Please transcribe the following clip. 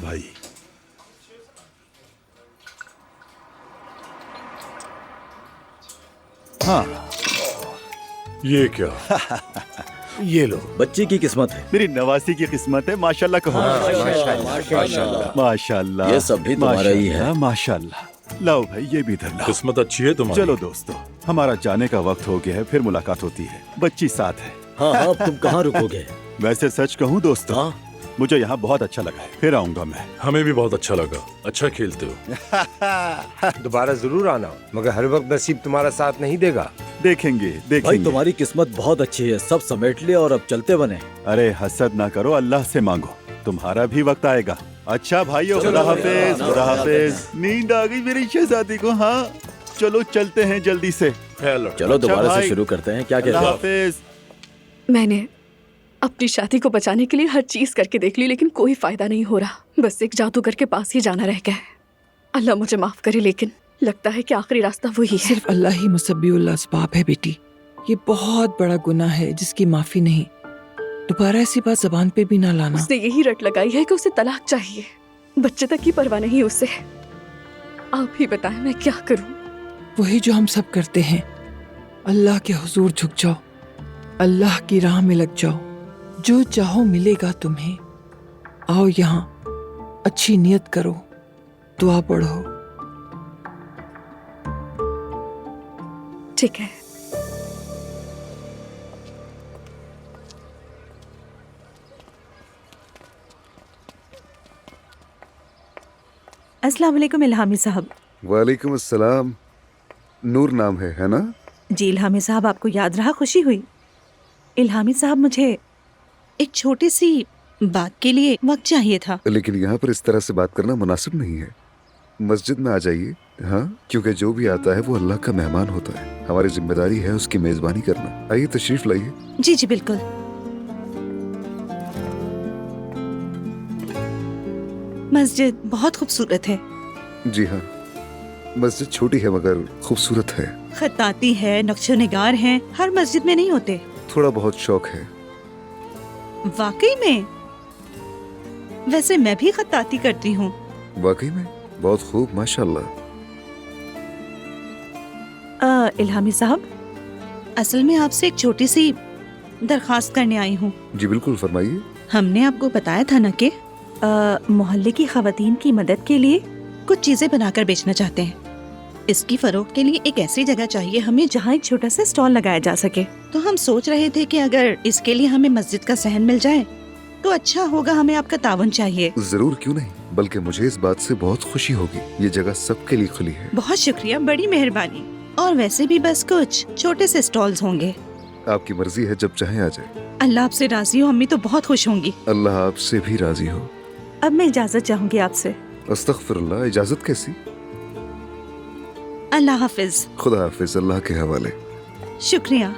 भाई। हाँ, ये क्या? ये लो। बच्ची की किस्मत है। मेरी नवासी की किस्मत है। माशाल्लाह कहो। माशाल्लाह। ये सब भी तुम्हारा ही है। माशाल्लाह। लाओ भाई, ये भी इधर लाओ। किस्मत अच्छी है तुम्हारी। चलो दोस्तों, हमारा जाने का वक्त हो गया है, फिर मुलाकात होती है। बच्ची साथ है। हाँ हाँ, तुम कहाँ रुकोगे? वैसे सच कहूँ दोस्तों, हाँ? मुझे यहाँ बहुत अच्छा लगा है, फिर आऊंगा मैं। हमें भी बहुत अच्छा लगा। अच्छा खेलते हो। दोबारा जरूर आना, मगर हर वक्त नसीब तुम्हारा साथ नहीं देगा। देखेंगे भाई देखेंगे। तुम्हारी किस्मत बहुत अच्छी है, सब समेट लिया और अब चलते बने। अरे हसद ना करो, अल्लाह से मांगो, तुम्हारा भी वक्त आएगा। अच्छा भाइयों, खुदा हाफिज, खुदा हाफिज। नींद आ गई मेरी शहजादी को। हाँ चलो चलते हैं जल्दी से। हेलो। चलो दोबारा भाई। से शुरू करते हैं, क्या कहते अल्लाह हो? हाफिज। मैंने अपनी शादी को बचाने के लिए हर चीज करके देख ली, लेकिन कोई फायदा नहीं हो रहा। बस एक जादूगर के पास ही जाना रह गया है। अल्लाह मुझे माफ करे, लेकिन लगता है कि आखिरी रास्ता वही है। सिर्फ अल्लाह ही मुसब्बिहुल असबाब है बेटी। ये बहुत बड़ा गुनाह है जिसकी माफी नहीं। दोबारा ऐसी बात जबान पे भी ना लाना। उसने यही रट लगाई है कि उसे तलाक चाहिए। बच्चे तक की परवाह नहीं उसे। आप ही बताएं मैं क्या करूं? वही जो हम सब करते हैं। अल्लाह के हुजूर झुक जाओ, अल्लाह की राह में लग जाओ, जो चाहो मिलेगा तुम्हें। आओ यहाँ, अच्छी नियत करो, दुआ पढ़ो। ठीक है। अस्सलाम वालेकुम इल्हामी साहब। वालेकुम अस्सलाम। नूर नाम है ना? जी इल्हामी साहब, आपको याद रहा, खुशी हुई। इल्हामी साहब, मुझे एक छोटी सी बात के लिए वक्त चाहिए था। लेकिन यहाँ पर इस तरह से बात करना मुनासिब नहीं है। मस्जिद में आ जाइए। हाँ, क्योंकि जो भी आता है वो अल्लाह का मेहमान होता है। हमारी जिम्मेदारी है उसकी मेजबानी करना। आइए तशरीफ लाइए। जी जी बिल्कुल। मस्जिद बहुत खूबसूरत है। जी हाँ, मस्जिद छोटी है मगर खूबसूरत है। खत्ताती है, नक्शो निगार हैं, हर मस्जिद में नहीं होते। थोड़ा बहुत शौक है। वाकई में? वैसे मैं भी खत्ताती करती हूँ। वाकई में? बहुत खूब, माशाल्लाह। इल्हामी साहब, असल में आपसे एक छोटी सी दरखास्त करने आई हूँ। जी बिल्कुल, फरमाइए। हमने आपको बताया था ना कि मोहल्ले की खवातीन की मदद के लिए कुछ चीजें बनाकर बेचना चाहते हैं। इसकी फरोख्त के लिए एक ऐसी जगह चाहिए हमें जहाँ एक छोटा सा स्टॉल लगाया जा सके। तो हम सोच रहे थे कि अगर इसके लिए हमें मस्जिद का सहन मिल जाए तो अच्छा होगा। हमें आपका तावन चाहिए। जरूर, क्यों नहीं, बल्कि मुझे इस बात से बहुत खुशी होगी। ये जगह सबके लिए खुली है। बहुत शुक्रिया, बड़ी मेहरबानी। और वैसे भी बस कुछ छोटे से स्टॉल्स होंगे। आपकी मर्जी है, जब चाहे आ जाए। अल्लाह आपसे राजी हो, अम्मी तो बहुत खुश होंगी। अल्लाह आपसे भी राजी हो। अब मैं इजाजत चाहूंगी आपसे। अस्तगफिरुल्लाह, इजाजत कैसी? अल्लाह हाफिज। खुदा हाफिज, अल्लाह के हवाले। शुक्रिया।